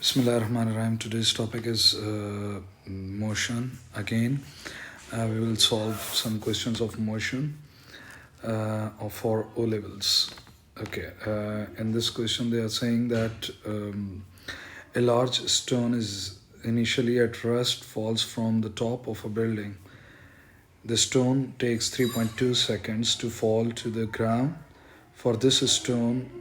Bismillahirrahmanirrahim. Today's topic is motion. Again, we will solve some questions of motion for O levels. Okay. In this question, they are saying that a large stone is initially at rest, falls from the top of a building. The stone takes 3.2 seconds to fall to the ground. For this stone,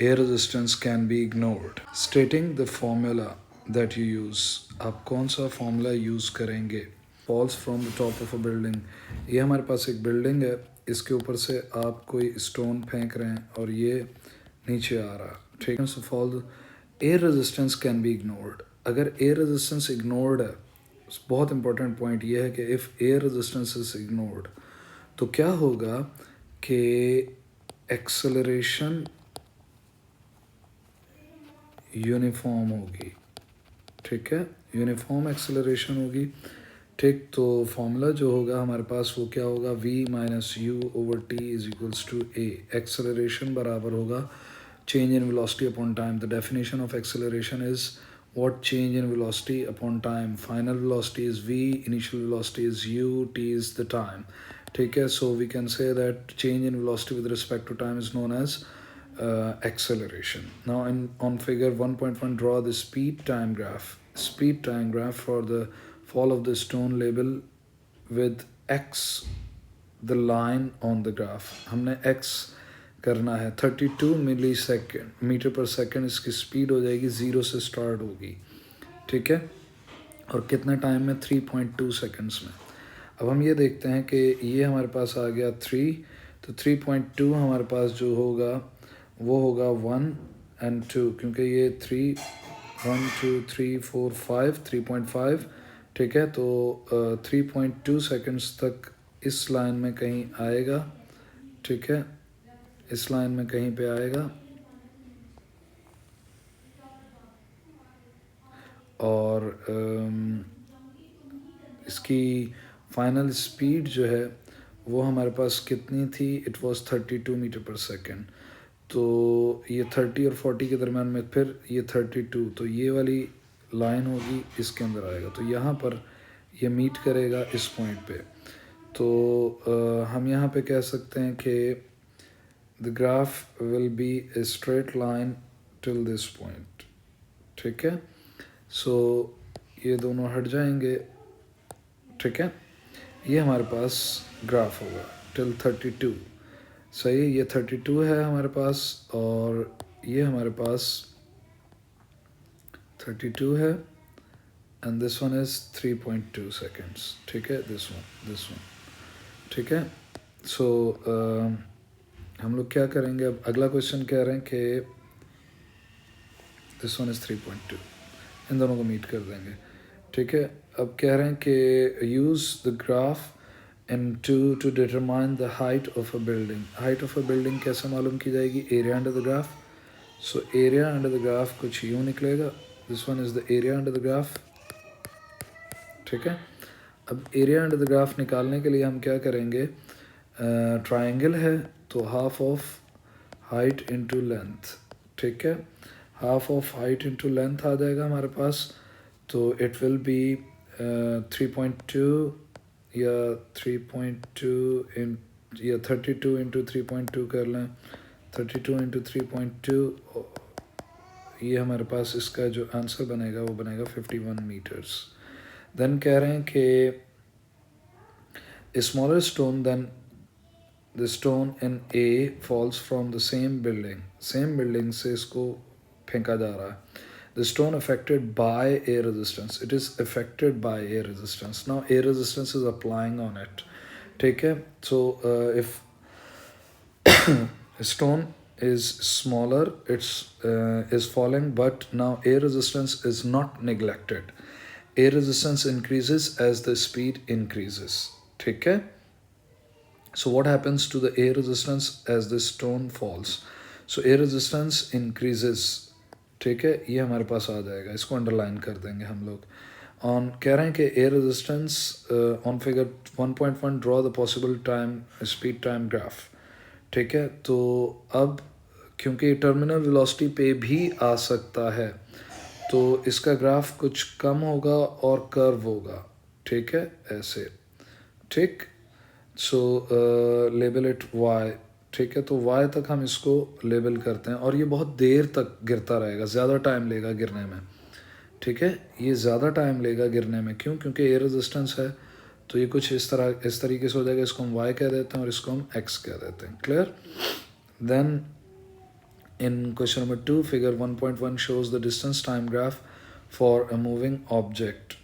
air resistance can be ignored. Stating the formula that you use, आप कौन सा formula use करेंगे? Falls from the top of a building. ये हमारे पास एक building है, इसके ऊपर से आप कोई स्टोन फेंक रहे हैं और ये नीचे आ रहा है, ठीक है. सो fall air resistance can be ignored. अगर एयर रेजिस्टेंस इग्नोर्ड है, बहुत इंपॉर्टेंट पॉइंट ये है कि if air resistance is ignored तो क्या होगा कि एक्सेलरेशन यूनिफॉर्म होगी, ठीक है. यूनिफॉर्म एक्सेलरेशन होगी, ठीक. तो फॉर्मूला जो होगा हमारे पास वो क्या होगा? v minus u over t is equals to a. Acceleration बराबर होगा change in velocity upon time. The definition of acceleration is what change in velocity upon time. Final velocity is v, initial velocity is u, t is the time. ठीक है. So we can say that change in velocity with respect to time is known as acceleration. Now on figure 1.1, draw the speed time graph. Speed time graph for the fall of the stone label with x the line on the graph. हमने x करना है. 32 मिली second metre पर second इसकी speed हो जाएगी, zero से start होगी, ठीक है. और कितने टाइम में? 3.2 सेकेंड्स में. अब हम ये देखते हैं कि ये हमारे पास आ गया 3, तो 3.2 हमारे पास जो होगा वो होगा 1 and 2, क्योंकि ये 3 1 2 3 4 5 3.5, ठीक है. तो 3.2 सेकेंड्स तक इस लाइन में कहीं आएगा, ठीक है. इस लाइन में कहीं पे आएगा और इसकी फाइनल स्पीड जो है वो हमारे पास कितनी थी? इट वाज 32 मीटर पर सेकेंड. तो ये 30 और 40 के दरम्यान में फिर ये 32, तो ये वाली लाइन होगी, इसके अंदर आएगा. तो यहाँ पर ये मीट करेगा इस पॉइंट पे. तो हम यहाँ पे कह सकते हैं कि the graph will be a straight line till this point, ठीक है. सो ये दोनों हट जाएंगे, ठीक है. ये हमारे पास ग्राफ होगा टिल 32. सही, ये 32 है हमारे पास और ये हमारे पास 32 है and this one is 3.2 seconds, ठीक है. दिस वन, ठीक है. सो हम लोग क्या करेंगे? अब अगला क्वेश्चन कह रहे हैं कि दिस वन इज 3.2, इन दोनों को मीट कर देंगे, ठीक है. अब कह रहे हैं कि use the graph in to determine the height of a building. Height of a building कैसे मालूम की जाएगी? Area under the graph. So area under the graph कुछ यूँ निकलेगा. This one is the area under the graph, ठीक है. अब एरिया अंडर द ग्राफ निकालने के लिए हम क्या करेंगे? ट्राइंगल है तो half of height into length, ठीक है. Half of height into length आ जाएगा हमारे पास. तो इट विल बी 3.2 या 3.2 इन या 32 इंटू 3.2 कर लें. 32 इंटू 3.2, ये हमारे पास इसका जो आंसर बनेगा वो बनेगा 51 मीटर्स. देन कह रहे हैं कि a smaller stone than the stone in A falls from the same building. Same building से इसको फेंका जा रहा है. The stone affected by air resistance. It is affected by air resistance. Now air resistance is applying on it. ठीक है. So if a stone is smaller, it's is falling, but now air resistance is not neglected. Air resistance increases as the speed increases. ठीक है. So what happens to the air resistance as the stone falls? So air resistance increases, ठीक है. ये हमारे पास आ जाएगा, इसको underline कर देंगे हम लोग. ऑन कह रहे हैं कि air resistance on figure 1.1 draw the possible time speed time graph, ठीक है. तो अब क्योंकि टर्मिनल वेलोसिटी पे भी आ सकता है, तो इसका ग्राफ कुछ कम होगा और कर्व होगा, ठीक है, ऐसे, ठीक। सो लेबल इट y, ठीक है। तो y तक हम इसको लेबल करते हैं और ये बहुत देर तक गिरता रहेगा, ज़्यादा टाइम लेगा गिरने में, ठीक है। ये ज़्यादा टाइम लेगा गिरने में, क्यों? क्योंकि एयर रेजिस्टेंस है। तो ये कुछ इस तरीके से हो जाएगा। इसको हम y कह देते हैं और इसको हम x कह देते हैं। Clear? Then in question number 2, figure 1.1 shows the distance time graph for a moving object.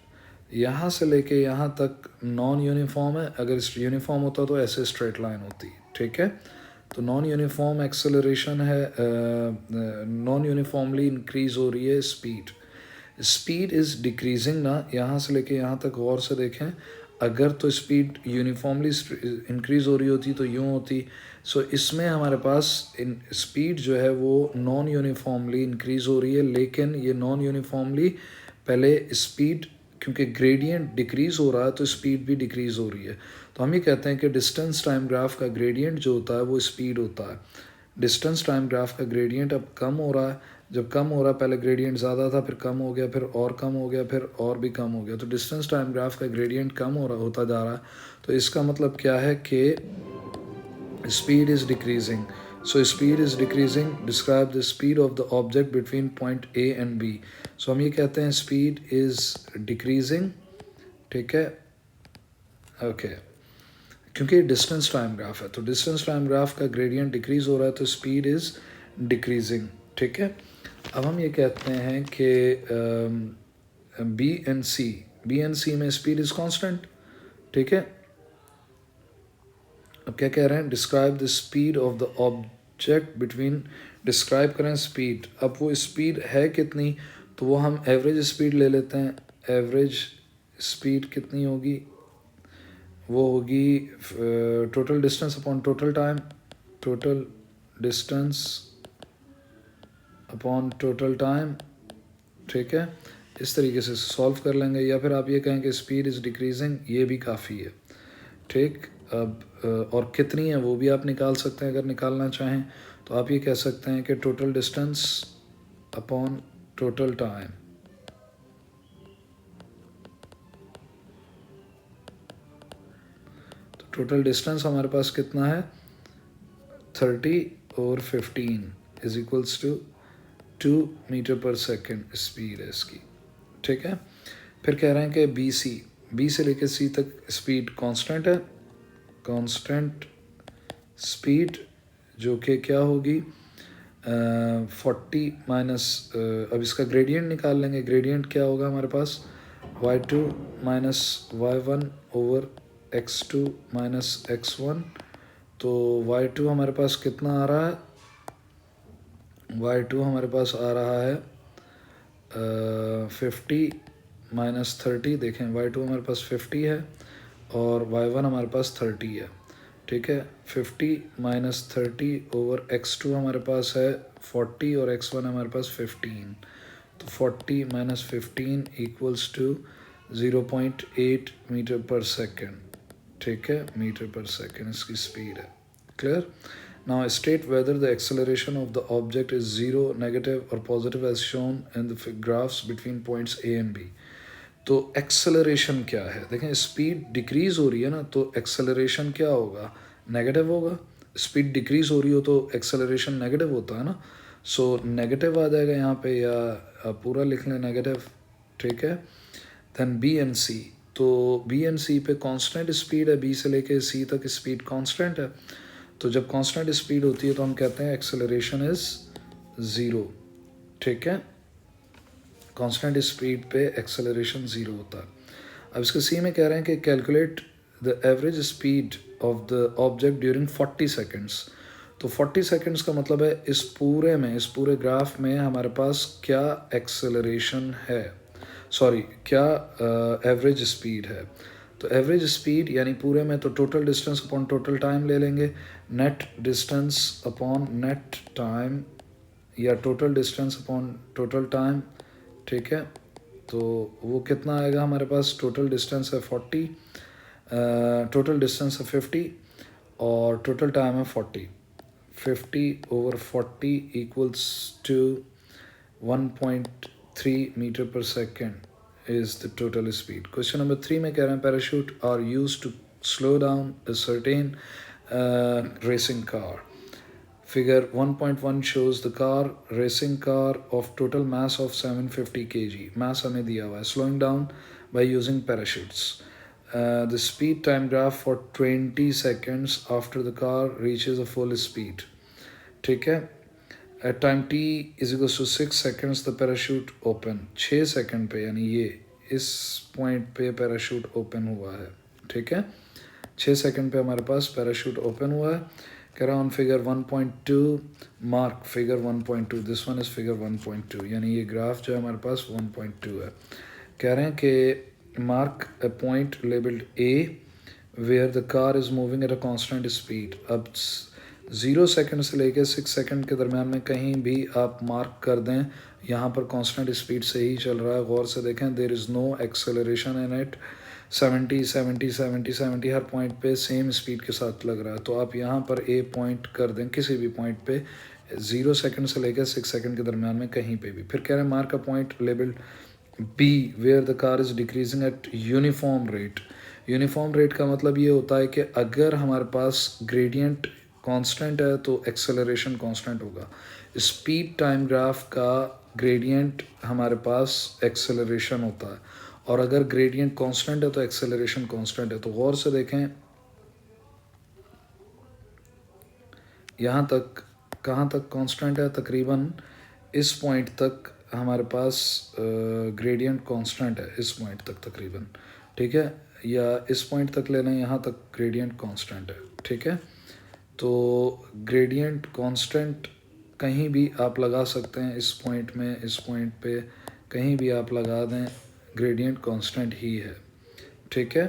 यहाँ से लेके यहाँ तक नॉन यूनिफॉर्म है। अगर यूनिफॉर्म होता तो ऐसे स्ट्रेट लाइन होती, ठीक है। तो नॉन यूनिफॉर्म एक्सेलरेशन है, नॉन यूनिफॉर्मली इंक्रीज हो रही है स्पीड। स्पीड इज़ डिक्रीजिंग ना, यहाँ से लेके यहाँ तक गौर से देखें। अगर तो स्पीड यूनिफॉर्मली इंक्रीज हो रही होती तो यूँ होती। सो इसमें हमारे पास इन स्पीड जो है वो नॉन यूनिफॉर्मली इंक्रीज हो रही है, लेकिन ये नॉन यूनिफॉर्मली पहले स्पीड, क्योंकि ग्रेडियंट डिक्रीज हो रहा है तो स्पीड भी डिक्रीज हो रही है। तो हम ये कहते हैं कि डिस्टेंस टाइम ग्राफ का ग्रेडियंट जो होता है वो स्पीड होता है। डिस्टेंस टाइम ग्राफ का ग्रेडियंट अब कम हो रहा है। जब कम हो रहा है, पहले ग्रेडियंट ज़्यादा था, फिर कम हो गया, फिर और कम हो गया, फिर और भी कम हो गया। तो डिस्टेंस टाइम ग्राफ का ग्रेडियंट कम हो रहा होता जा रहा है। तो इसका मतलब क्या है कि speed is decreasing. So speed is decreasing. Describe the speed of the object between point A and B. So हम ये कहते हैं speed is decreasing, ठीक है, ओके। क्योंकि डिस्टेंस टाइम ग्राफ है तो डिस्टेंस टाइम ग्राफ का ग्रेडियंट डिक्रीज हो रहा है तो स्पीड इज डिक्रीजिंग, ठीक है। अब हम ये कहते हैं कि बी एंड सी में स्पीड इज कांस्टेंट, ठीक है। अब क्या कह रहे हैं? Describe the speed of the object between, describe करें स्पीड। अब वो स्पीड है कितनी, तो वो हम एवरेज स्पीड ले लेते हैं। एवरेज स्पीड कितनी होगी? वो होगी total distance upon total time, total distance upon total time, ठीक है। इस तरीके से सॉल्व कर लेंगे, या फिर आप ये कहें कि स्पीड इज़ डिक्रीजिंग, ये भी काफ़ी है, ठीक। अब और कितनी है वो भी आप निकाल सकते हैं। अगर निकालना चाहें तो आप ये कह सकते हैं कि total distance upon total time, तो टोटल डिस्टेंस हमारे पास कितना है? 30 और 15 इज इक्वल्स टू 2 मीटर पर सेकेंड स्पीड है इसकी, ठीक है। फिर कह रहे हैं कि बी से लेकर सी तक स्पीड कांस्टेंट है, कांस्टेंट स्पीड जो कि क्या होगी 40 माइनस, अब इसका ग्रेडियंट निकाल लेंगे। ग्रेडियंट क्या होगा हमारे पास? y2 minus y1 over x2 minus x1। तो y2 हमारे पास कितना आ रहा है? y2 हमारे पास आ रहा है 50 माइनस 30। देखें y2 हमारे पास 50 है और y1 हमारे पास 30 है, ठीक है। 50 माइनस 30 ओवर x2 हमारे पास है 40 और x1 हमारे पास 15। तो 40 माइनस 15 इक्वल्स टू 0.8 मीटर पर सेकेंड, ठीक है, मीटर पर सेकेंड इसकी स्पीड है। Clear? Now state whether the acceleration of the object is zero, negative और positive as shown in the graphs between points A and B. तो acceleration क्या है? देखें स्पीड डिक्रीज हो रही है ना, तो एक्सेलरेशन क्या होगा? नेगेटिव होगा। स्पीड डिक्रीज हो रही हो तो एक्सेलरेशन नेगेटिव होता है ना। सो नेगेटिव आ जाएगा यहाँ पे, या पूरा लिख लें नेगेटिव, ठीक है। देन बी एंड सी, तो बी एंड सी पे कांस्टेंट स्पीड है, बी से लेके सी तक स्पीड कांस्टेंट है। तो जब कांस्टेंट स्पीड होती है तो हम कहते हैं एक्सेलरेशन इज ज़ीरो, ठीक है। कांस्टेंट स्पीड पे एक्सेलरेशन ज़ीरो होता है। अब इसके सी में कह रहे हैं कि calculate the average speed of the object during 40 seconds. तो 40 सेकेंड्स का मतलब है इस पूरे ग्राफ में हमारे पास क्या एक्सेलरेशन है, सॉरी क्या एवरेज स्पीड है। तो एवरेज स्पीड यानी पूरे में तो total distance upon total time ले लेंगे, net distance upon net time, या total distance upon total time, ठीक है। तो वो कितना आएगा हमारे पास? टोटल डिस्टेंस है 40, टोटल डिस्टेंस है 50 और टोटल टाइम है 40। 50 ओवर 40 इक्वल्स टू 1.3 3 मीटर पर second is the total speed. Question number 3 में कह रहे हैं parachute are used to slow down a certain racing car. Figure 1.1 shows the racing car of total mass of 750 kg. Mass हमें दिया हुआ है. Slowing down by using parachutes. The speed time graph for 20 seconds after the car reaches a full speed. ठीक है. At time t is equals to 6 seconds the parachute open. 6 second पे यानी ये इस पॉइंट पे पैराशूट ओपन हुआ है. ठीक है. 6 सेकंड पे हमारे पास पैराशूट ओपन हुआ है. कह रहा है on figure 1.2 mark figure 1.2. This one is figure 1.2 यानी ये ग्राफ जो है हमारे पास 1.2 है. कह रहे हैं कि mark a point labelled A where the car is moving at a constant speed. अब 0 सेकंड से लेकर 6 सेकंड के दरमियान में कहीं भी आप मार्क कर दें. यहाँ पर कांस्टेंट स्पीड से ही चल रहा है. गौर से देखें. There is no acceleration in it. 70 70 70 70 हर पॉइंट पे सेम स्पीड के साथ लग रहा है. तो आप यहाँ पर ए पॉइंट कर दें किसी भी पॉइंट पे 0 सेकंड से लेकर 6 सेकंड के दरमियान में कहीं पे भी. फिर कह रहे हैं mark a point labelled B where the car is decreasing at uniform rate. Uniform rate का मतलब ये होता है कि अगर हमारे पास ग्रेडियंट कांस्टेंट है तो एक्सेलरेशन कांस्टेंट होगा. स्पीड टाइम ग्राफ का ग्रेडियंट हमारे पास एक्सेलरेशन होता है और अगर ग्रेडियंट कांस्टेंट है तो एक्सेलरेशन कांस्टेंट है. तो गौर से देखें यहाँ तक कहाँ तक कांस्टेंट है. तकरीबन इस पॉइंट तक हमारे पास ग्रेडियंट कांस्टेंट है. इस पॉइंट तक तकरीबन. ठीक है. या इस पॉइंट तक ले लें. यहाँ तक ग्रेडियंट कांस्टेंट है. ठीक है. तो ग्रेडियंट कांस्टेंट कहीं भी आप लगा सकते हैं. इस पॉइंट में इस पॉइंट पे कहीं भी आप लगा दें ग्रेडियंट कांस्टेंट ही है. ठीक है.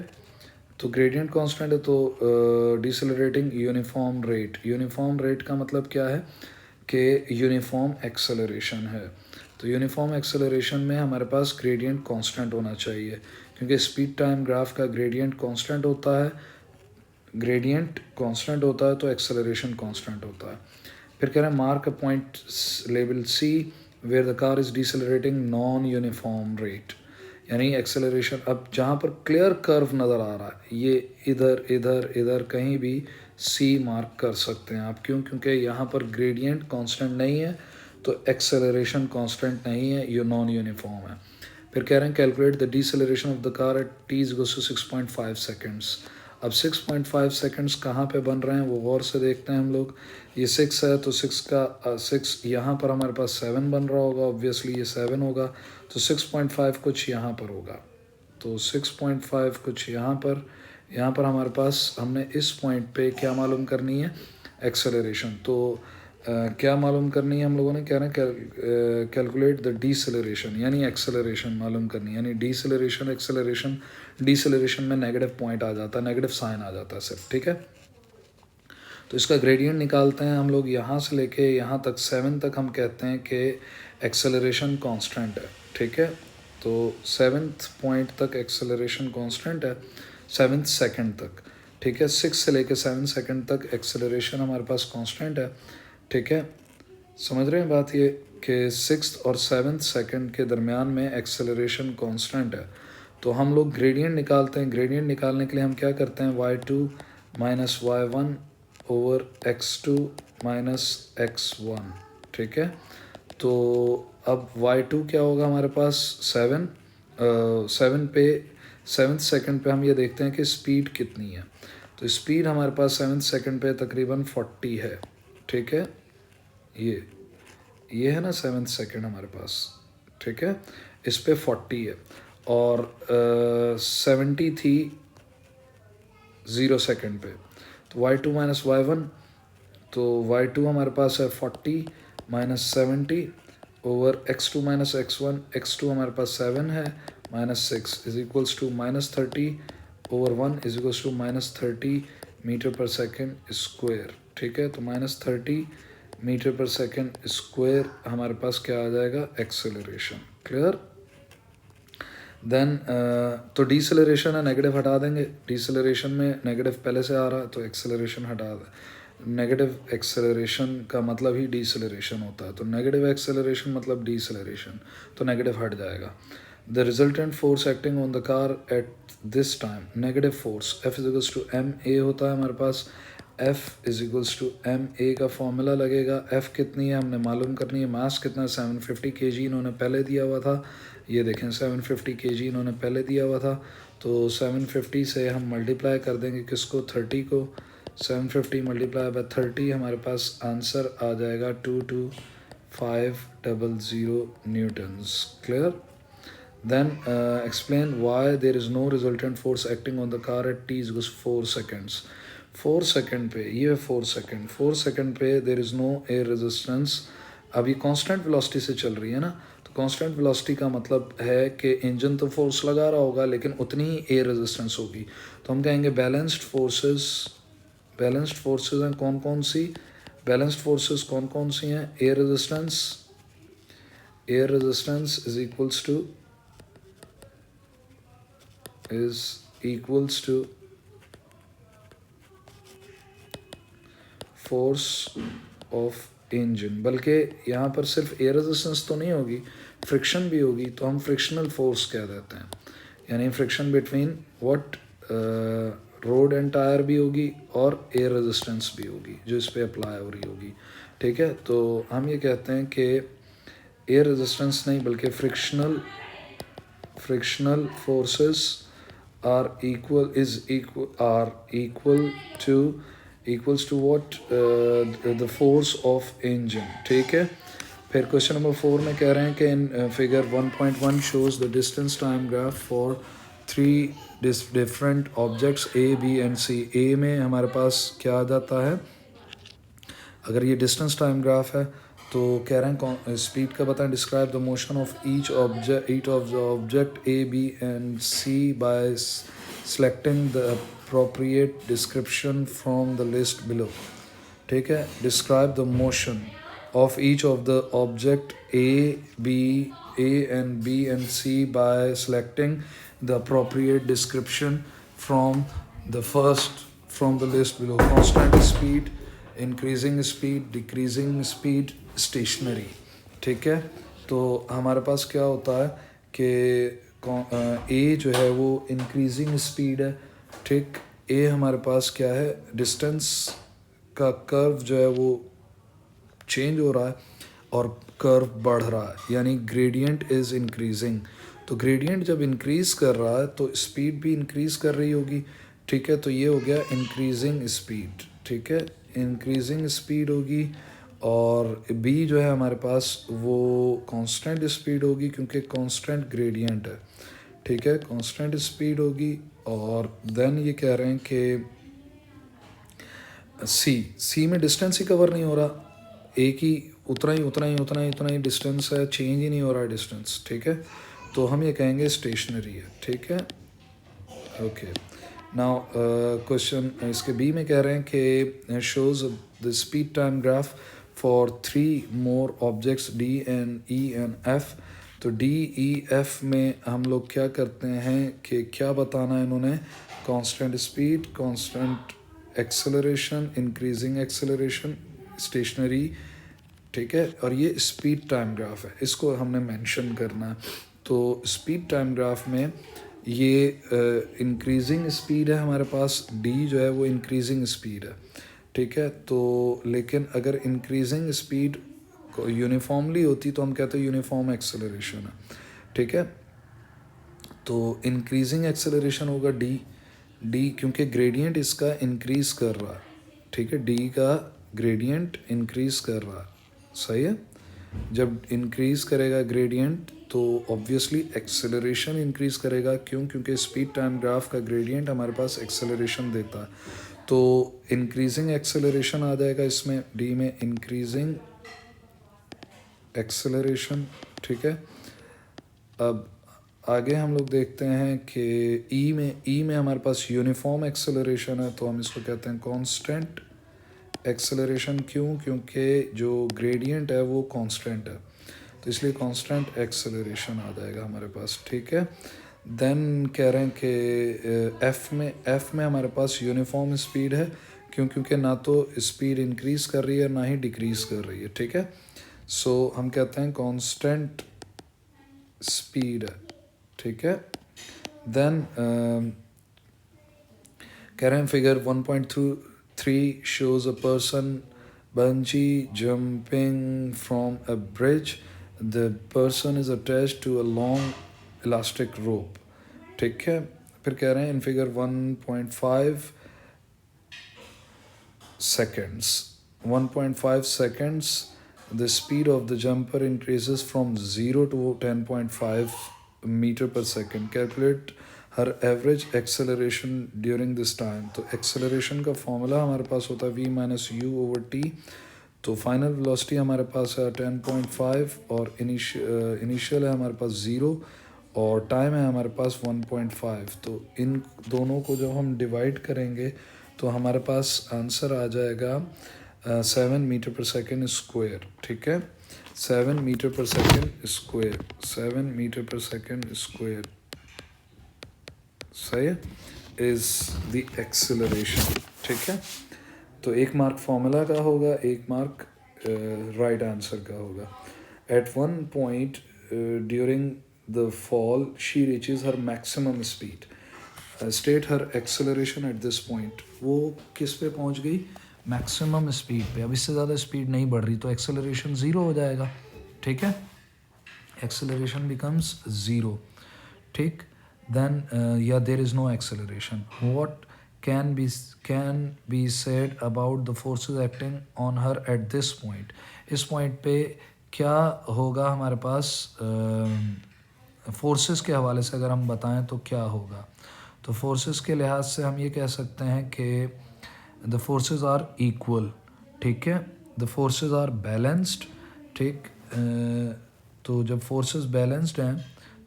तो ग्रेडियंट कांस्टेंट है तो डिसेलरेटिंग यूनिफॉर्म रेट. यूनिफॉर्म रेट का मतलब क्या है कि यूनिफॉर्म एक्सेलरेशन है. तो यूनिफॉर्म एक्सेलरेशन में हमारे पास ग्रेडियंट कांस्टेंट होना चाहिए क्योंकि स्पीड टाइम ग्राफ का ग्रेडियंट कांस्टेंट होता है. ग्रेडियंट कांस्टेंट होता है तो एक्सेलरेशन कांस्टेंट होता है. फिर कह रहे हैं mark a point label C where the car is decelerating non uniform rate. यानी एक्सेलरेशन अब जहाँ पर क्लियर कर्व नज़र आ रहा है ये इधर इधर इधर कहीं भी सी मार्क कर सकते हैं आप. क्यों? क्योंकि यहाँ पर ग्रेडियंट कांस्टेंट नहीं है तो एक्सेलरेशन कांस्टेंट नहीं है. ये नॉन यूनिफॉर्म है. फिर कह रहे हैं calculate the deceleration of the car at t is goes to 6.5 seconds. अब 6.5 सेकेंड्स कहाँ पे बन रहे हैं वो गौर से देखते हैं हम लोग. ये 6 है तो 6 यहाँ पर हमारे पास 7 बन रहा होगा. ऑब्वियसली ये 7 होगा तो 6.5 कुछ यहाँ पर होगा. तो 6.5 कुछ यहाँ पर हमारे पास हमने इस पॉइंट पे क्या मालूम करनी है एक्सेलरेशन. तो क्या मालूम करनी है हम लोगों ने. कह रहे हैं कैलकुलेट द डिसेलरेशन यानी एक्सेलरेशन मालूम करनी है. यानी डिसेलरेशन एक्सेलरेशन डिसेलरेशन में नेगेटिव पॉइंट आ जाता है. नेगेटिव साइन आ जाता है सिर्फ. ठीक है. तो इसका ग्रेडियंट निकालते हैं हम लोग. यहाँ से लेके यहाँ तक 7 तक हम कहते हैं कि एक्सेलरेशन कांस्टेंट है. ठीक है. तो 7th पॉइंट तक एक्सेलरेशन कांस्टेंट है 7th सेकंड तक. ठीक है. 6 से लेके 7 सेकंड तक एक्सेलरेशन हमारे पास कांस्टेंट है. ठीक है. समझ रहे हैं बात ये कि 6th और 7th सेकंड के दरमियान में एक्सेलरेशन कांस्टेंट है. तो हम लोग ग्रेडियंट निकालते हैं. ग्रेडियंट निकालने के लिए हम क्या करते हैं y2 minus y1 over x2 minus x1. ठीक है. तो अब y2 क्या होगा हमारे पास 7 पे 7th सेकंड पे हम ये देखते हैं कि स्पीड कितनी है. तो स्पीड हमारे पास 7th सेकंड पे तकरीबन 40 है. ठीक है. ये है ना 7th सेकंड हमारे पास. ठीक है. इस पे 40 है और 70 थी 0 सेकंड पे. तो y2 माइनस y1 तो y2 हमारे पास है 40 minus 70 over x2 minus x1. x2 हमारे पास 7 है minus 6 is equals to minus 30 over 1 is equals to minus 30 metre पर सेकेंड स्क्वायर. ठीक है. तो माइनस 30 मीटर पर सेकेंड स्क्वायर हमारे पास क्या आ जाएगा एक्सेलरेशन. क्लियर. देन तो डिसेलरेशन है नेगेटिव हटा देंगे. डिसेलरेशन में नेगेटिव पहले से आ रहा है तो एक्सेलरेशन हटा दें. नेगेटिव एक्सेलरेशन का मतलब ही डीसेलरेशन होता है, तो नेगेटिव एक्सेलरेशन मतलब डीसेलरेशन, तो नेगेटिव हट जाएगा। The resultant force acting on the car at this time, negative force F is equals to m a होता है हमारे पास। F is equals to m a का फॉर्मूला लगेगा। F कितनी है हमने मालूम करनी है, मास कितना है 750 kg इन्होंने पहले दिया हुआ था, ये देखें 750 kg इन्होंने पहले दिया हुआ था, तो 750 से हम मल्टीप्लाई कर देंगे किसको, 30 को। 750 मल्टीप्लाई बाय 30 हमारे पास आंसर आ जाएगा 22500 Newton's. Clear? Then explain why there is no resultant force acting on the car at t is equals 4 seconds. 4 second पे, ये 4 सेकेंड पे there is no air resistance। अभी कांस्टेंट वेलोसिटी से चल रही है ना, तो कांस्टेंट वेलोसिटी का मतलब है कि इंजन तो फोर्स लगा रहा होगा लेकिन उतनी ही एयर रेजिस्टेंस होगी, तो हम कहेंगे बैलेंस्ड फोर्सेस हैं कौन कौन सी, बैलेंस्ड फोर्सेस कौन कौन सी हैं, air resistance is equals to force of engine. बल्कि यहाँ पर सिर्फ एयर रेजिस्टेंस तो नहीं होगी, फ्रिक्शन भी होगी, तो हम फ्रिक्शनल फोर्स कह देते हैं, यानी friction between what road and tyre भी होगी और एयर रेजिस्टेंस भी होगी जो इस पर अप्लाई हो रही होगी। ठीक है, तो हम ये कहते हैं कि एयर रेजिस्टेंस नहीं बल्कि frictional forces are equals to what the force of engine। ठीक है, फिर क्वेश्चन नंबर 4 में कह रहे हैं कि in figure 1.1 shows the distance time graph for 3 different objects A, B and C। A में हमारे पास क्या आ जाता है, अगर ये डिस्टेंस टाइम ग्राफ है तो कह रहे हैं स्पीड का बताएं, describe the motion of each object A B and C by selecting the appropriate description from the list below. ठीक है, describe the motion of each of the object A and B and C by selecting the appropriate description from the list below. Constant speed, increasing speed, decreasing speed, stationary. ठीक है, तो हमारे पास क्या होता है कि ए जो है वो इंक्रीजिंग स्पीड है। ठीक, ए हमारे पास क्या है, डिस्टेंस का कर्व जो है वो चेंज हो रहा है और कर्व बढ़ रहा है, यानी ग्रेडियंट इज़ इंक्रीजिंग। तो ग्रेडियंट जब इंक्रीज कर रहा है तो स्पीड भी इंक्रीज कर रही होगी। ठीक है, तो ये हो गया इंक्रीजिंग स्पीड। ठीक है, इंक्रीजिंग स्पीड होगी, और बी जो है हमारे पास वो कांस्टेंट स्पीड होगी क्योंकि कांस्टेंट ग्रेडियंट है। ठीक है, कांस्टेंट स्पीड होगी, और देन ये कह रहे हैं कि सी में डिस्टेंस ही कवर नहीं हो रहा, एक ही उतना ही डिस्टेंस है, चेंज ही नहीं हो रहा है डिस्टेंस। ठीक है, तो हम ये कहेंगे स्टेशनरी है। ठीक है, ओके। नाउ क्वेश्चन इसके बी में कह रहे हैं कि shows the speed time graph for 3 more objects D and E and F. तो डी ई एफ में हम लोग क्या करते हैं कि क्या बताना है इन्होंने, constant speed, constant acceleration, increasing acceleration, stationary. ठीक है, और ये स्पीड टाइम ग्राफ है, इसको हमने मेंशन करना है। तो स्पीड टाइम ग्राफ में ये इंक्रीजिंग स्पीड है हमारे पास, डी जो है वो इंक्रीजिंग स्पीड है। ठीक है, तो लेकिन अगर इंक्रीजिंग स्पीड यूनिफॉर्मली होती तो हम कहते हैं यूनिफॉर्म एक्सेलरेशन है। ठीक है, तो इंक्रीजिंग एक्सेलरेशन होगा डी क्योंकि ग्रेडियंट इसका इंक्रीज कर रहा है। ठीक है, डी का ग्रेडियंट इंक्रीज कर रहा है, सही है। जब इंक्रीज करेगा ग्रेडियंट तो ऑब्वियसली एक्सेलरेशन इंक्रीज करेगा, क्योंकि स्पीड टाइम ग्राफ का ग्रेडियंट हमारे पास एक्सेलरेशन देता है, तो इंक्रीजिंग एक्सेलरेशन आ जाएगा इसमें, डी में इंक्रीजिंग एक्सेलरेशन। ठीक है, अब आगे हम लोग देखते हैं कि ई में हमारे पास यूनिफॉर्म एक्सेलरेशन है, तो हम इसको कहते हैं कांस्टेंट एक्सेलरेशन। क्योंकि जो ग्रेडियंट है वो कांस्टेंट है, तो इसलिए कांस्टेंट एक्सेलरेशन आ जाएगा हमारे पास। ठीक है, देन कह रहे हैं कि एफ में हमारे पास यूनिफॉर्म स्पीड है क्योंकि ना तो स्पीड इंक्रीज़ कर रही है ना ही डिक्रीज़ कर रही है, ठीक है। सो हम कहते हैं कांस्टेंट स्पीड है, ठीक है। देन कह रहे हैं figure 1.3 shows a person bungee jumping from a bridge. The person is attached to a long elastic rope, ठीक है। फिर कह रहे हैं in figure 1.5 seconds 1.5 seconds the speed of the jumper increases from 0 to 10.5 meter per second. Calculate her average acceleration during this time. तो acceleration का formula हमारे पास होता है v minus u over T. तो फाइनल वेलोसिटी हमारे पास है 10.5 और initial है हमारे पास 0 और टाइम है हमारे पास 1.5। तो इन दोनों को जब हम डिवाइड करेंगे तो हमारे पास आंसर आ जाएगा 7 मीटर पर सेकेंड स्क्वायर, ठीक है। 7 मीटर पर सेकेंड स्क्वायर, 7 मीटर पर सेकेंड स्क्वायर, सही है, इज द एक्सेलरेशन, ठीक है। तो एक मार्क फॉर्मूला का होगा, एक मार्क राइट आंसर का होगा। At one point during the fall she reaches her maximum speed, state her acceleration at this point. वो किस पे पहुंच गई? मैक्सिमम स्पीड पे। अब इससे ज़्यादा स्पीड नहीं बढ़ रही तो एक्सेलरेशन ज़ीरो हो जाएगा, ठीक है। एक्सेलरेशन बिकम्स ज़ीरो, ठीक। देन या there is no acceleration. What can be said about the forces acting on her at this point. इस पॉइंट पे क्या होगा हमारे पास फोर्सेस के हवाले से अगर हम बताएं तो क्या होगा? तो फोर्सेस के लिहाज से हम ये कह सकते हैं कि द फोर्सेस आर इक्वल, ठीक है। द फोर्सेस आर बैलेंस्ड, ठीक। तो जब फोर्सेस बैलेंस्ड हैं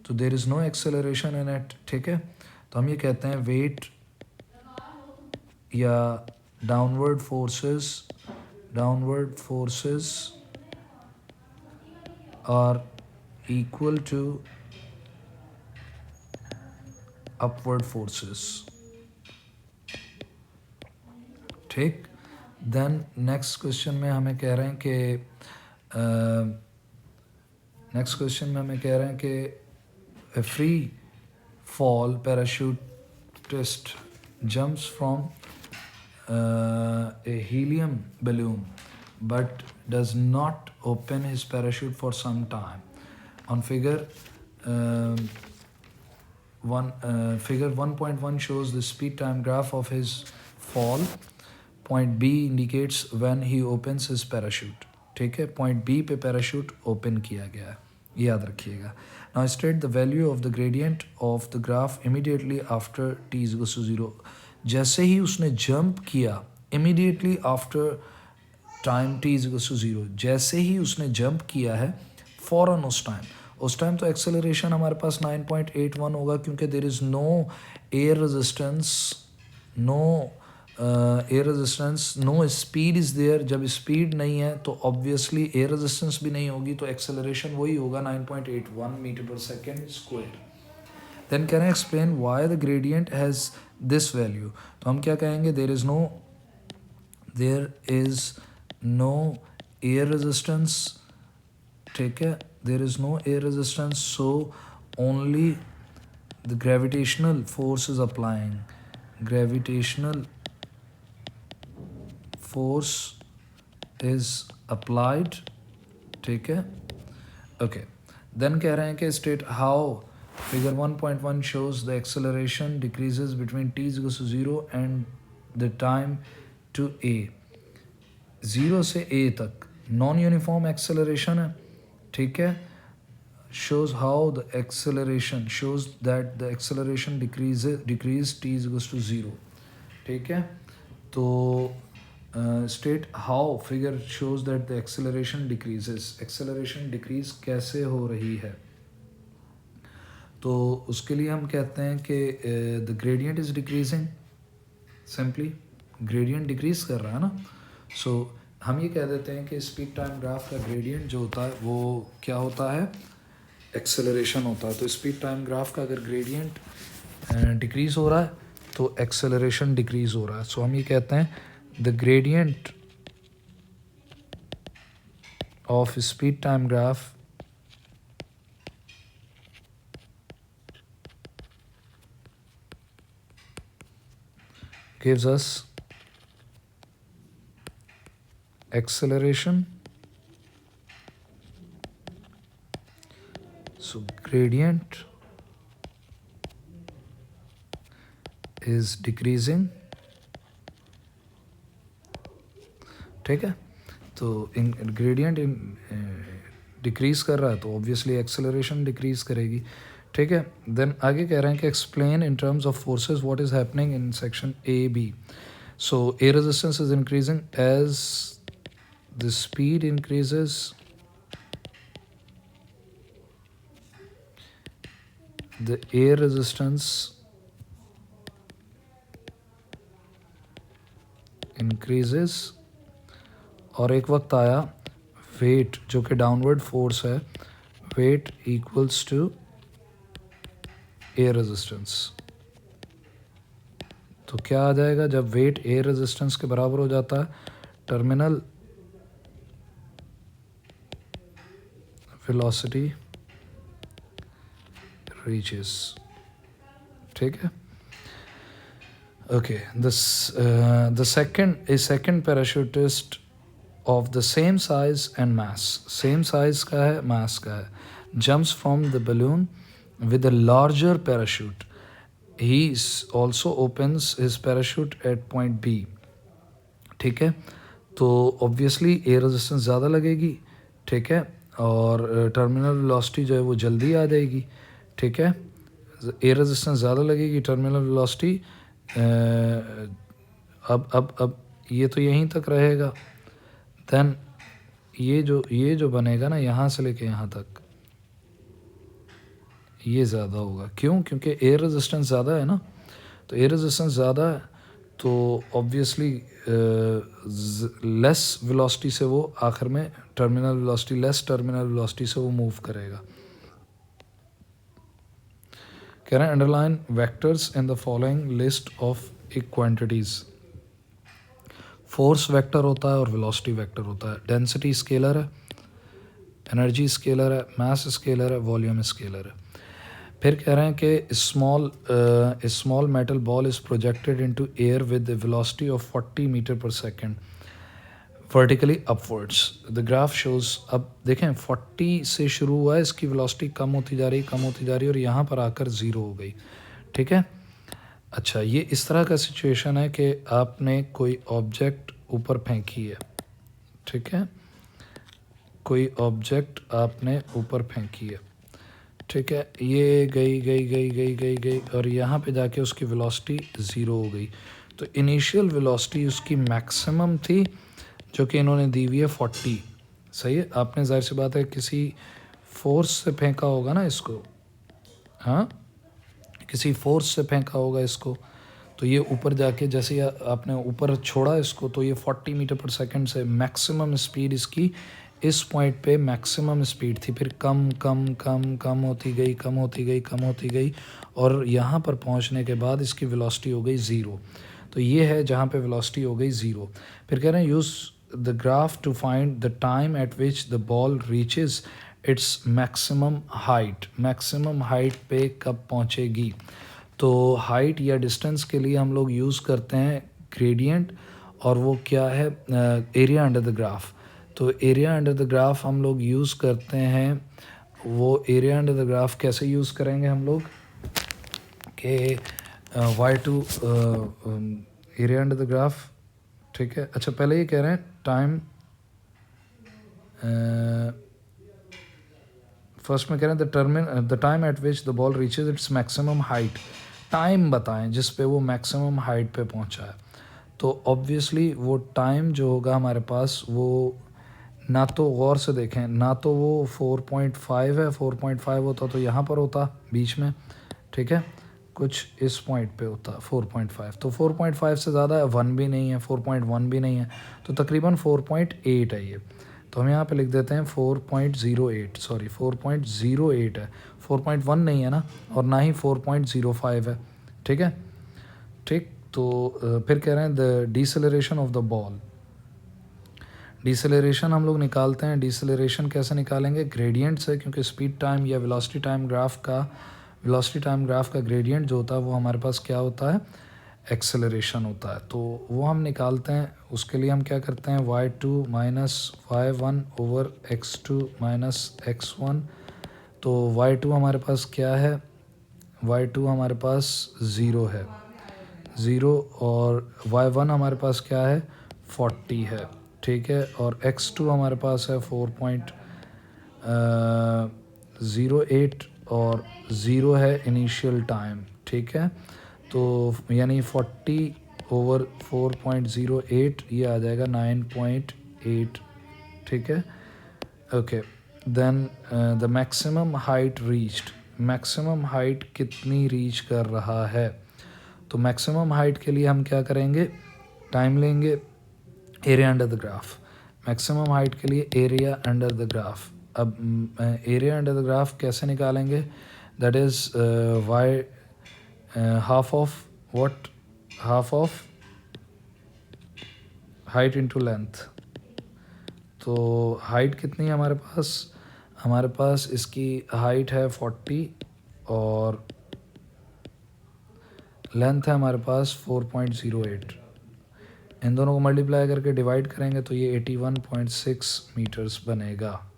तो there is no acceleration in it, ठीक है। तो हम ये कहते हैं वेट या downward forces are equal to upward forces, ठीक। देन नेक्स्ट क्वेश्चन में हमें कह रहे हैं कि a free fall parachutist jumps from a helium balloon but does not open his parachute for some time. On figure 1.1 shows the speed time graph of his fall. Point B indicates when he opens his parachute, ठीक है। Point B पे parachute open किया गया है, याद रखिएगा। Now state the value of the gradient of the graph immediately after T is equals to 0। जैसे ही उसने जंप किया, immediately after time T is equals to 0, जैसे ही उसने जंप किया है फ़ौरन उस टाइम तो एक्सेलरेशन हमारे पास 9.81 होगा, क्योंकि there is no air resistance, no speed is there. जब स्पीड नहीं है तो ऑब्वियसली एयर रेजिस्टेंस भी नहीं होगी, तो एक्सेलरेशन वही होगा 9.81 मीटर पर second square. Then can I explain why the gradient has this value. तो हम क्या कहेंगे? There is no air resistance, ठीक है। There is no air resistance, so only the gravitational force is applying, gravitational force is applied, ठीक है। Okay, then कह रहे हैं कि state how figure 1.1 shows the acceleration decreases between t is equals to 0 and the time to a। 0 से a तक non uniform acceleration है, ठीक है। shows how the acceleration shows that the acceleration decrease t is equals to 0, ठीक है। तो state how figure shows that the acceleration decreases, acceleration decrease कैसे हो रही है? तो उसके लिए हम कहते हैं कि the gradient is decreasing, simply gradient decrease कर रहा है ना। so हम ये कह देते हैं कि स्पीड टाइम ग्राफ का ग्रेडियंट जो होता है वो क्या होता है? एक्सेलरेशन होता है। तो स्पीड टाइम ग्राफ का अगर ग्रेडियंट डिक्रीज़ हो रहा है तो एक्सेलरेशन डिक्रीज़ हो रहा है। सो हम ये कहते हैं the gradient of speed time graph gives us acceleration. So gradient is decreasing. ठीक है, तो इन ग्रेडियंट डिक्रीज कर रहा है तो ऑब्वियसली एक्सेलरेशन डिक्रीज करेगी. ठीक है, देन आगे कह रहे हैं कि explain in terms of forces what is happening in section A B. So air resistance is increasing as the speed increases. The air resistance increases. और एक वक्त आया वेट जो कि डाउनवर्ड फोर्स है, weight equals to air resistance. तो क्या आ जाएगा जब वेट एयर रेजिस्टेंस के बराबर हो जाता है? Terminal velocity reaches. ठीक है, okay. The second parachutist of the same size and mass, same size का है, mass का है, jumps from the balloon with a larger parachute. He also opens his parachute at point B. ठीक है, तो obviously air resistance ज़्यादा लगेगी. ठीक है, और टर्मिनल वेलोसिटी जो है वो जल्दी आ जाएगी. ठीक है, एयर रेजिस्टेंस ज़्यादा लगेगी, टर्मिनल वेलोसिटी अब ये तो यहीं तक रहेगा. देन ये जो बनेगा ना यहाँ से लेके यहाँ तक, ये ज़्यादा होगा. क्यों? क्योंकि एयर रेजिस्टेंस ज़्यादा है ना. तो एयर रेजिस्टेंस ज़्यादा है तो ऑब्वियसली लेस वेलोसिटी से वो आखिर में टर्मिनल वेलोसिटी से वो मूव करेगा. कह रहे हैं underline vectors in the following list of quantities. Force vector होता है और वेलोसिटी वेक्टर होता है. डेंसिटी स्केलर है, एनर्जी स्केलर है, मास स्केलर है, वॉल्यूम स्केलर है. फिर कह रहे हैं कि small metal ball is projected into air with the velocity of 40 metre पर second vertically upwards. The graph shows. अब देखें 40 से शुरू हुआ है, इसकी वेलोसिटी कम होती जा रही और यहाँ पर आकर ज़ीरो हो गई. ठीक है, अच्छा ये इस तरह का सिचुएशन है कि आपने कोई ऑब्जेक्ट ऊपर फेंकी है. ठीक है, कोई ऑब्जेक्ट आपने ऊपर फेंकी है. ठीक है, ये गई और यहाँ पे जाके उसकी वेलोसिटी ज़ीरो हो गई. तो इनिशियल वेलोसिटी उसकी मैक्सिमम थी जो कि इन्होंने दी हुई है 40. सही है, आपने जाहिर सी बात है किसी फोर्स से फेंका होगा ना इसको. हाँ, किसी फोर्स से फेंका होगा इसको, तो ये ऊपर जाके जैसे आपने ऊपर छोड़ा इसको तो ये 40 मीटर पर सेकंड से मैक्सिमम स्पीड इसकी इस पॉइंट पे मैक्सिमम स्पीड थी. फिर कम होती गई और यहाँ पर पहुँचने के बाद इसकी वेलोसिटी हो गई ज़ीरो. तो ये है जहाँ पे वेलोसिटी हो गई ज़ीरो. फिर कह रहे हैं use the graph to find the time at which the ball reaches its maximum height. Maximum height पे कब पहुँचेगी? तो हाइट या डिस्टेंस के लिए हम लोग यूज़ करते हैं ग्रेडियंट, और वो क्या है? Area under the graph. तो एरिया अंडर द ग्राफ हम लोग यूज़ करते हैं. वो एरिया अंडर द ग्राफ कैसे यूज़ करेंगे हम लोग कि y2 area under the graph. ठीक है, अच्छा पहले ये कह रहे हैं टाइम. फर्स्ट में कह रहे हैं the time at which the ball reaches it's maximum height. Time बताएं जिस पे वो मैक्सिमम हाइट पे पहुंचा है. तो ऑब्वियसली वो टाइम जो होगा हमारे पास, वो ना तो गौर से देखें, ना तो वो 4.5 है. 4.5 होता तो यहाँ पर होता बीच में. ठीक है, कुछ इस पॉइंट पे होता 4.5. तो 4.5 से ज़्यादा 1 भी नहीं है, 4.1 भी नहीं है, तो तकरीबन 4.8 है ये. तो हम यहाँ पे लिख देते हैं 4.08. सॉरी 4.08 है, 4.1 नहीं है ना, और ना ही 4.05 है. ठीक है, ठीक. तो फिर कह रहे हैं the deceleration of the ball. Deceleration हम लोग निकालते हैं। डिसेलरेशन कैसे निकालेंगे? ग्रेडियंट से, क्योंकि स्पीड टाइम या वेलोसिटी टाइम ग्राफ का ग्रेडियंट जो होता है वो हमारे पास क्या होता है? एक्सेलरेशन होता है। तो वो हम निकालते हैं। उसके लिए हम क्या करते हैं? y2 minus y1 over x2 minus x1। तो y2 हमारे पास क्या है? y2 हमारे पास 0 है, 0। और y1 हमारे पास क्या है? 40 है, ठीक है। और x2 हमारे पास है 4.08 और 0 है इनिशियल टाइम, ठीक है। तो यानी 40 ओवर 4.08 ये आ जाएगा 9.8, ठीक है। Okay, then the maximum height reached. Maximum height कितनी रीच कर रहा है? तो मैक्सिमम हाइट के लिए हम क्या करेंगे? टाइम लेंगे, area under the graph. Maximum height के लिए एरिया अंडर द ग्राफ। अब एरिया अंडर द ग्राफ कैसे निकालेंगे? That is why half of what? Half of height into length. तो हाइट कितनी है हमारे पास? हमारे पास इसकी हाइट है 40 और लेंथ है हमारे पास 4.08। इन दोनों को मल्टीप्लाई करके डिवाइड करेंगे तो ये 81.6 मीटर्स बनेगा।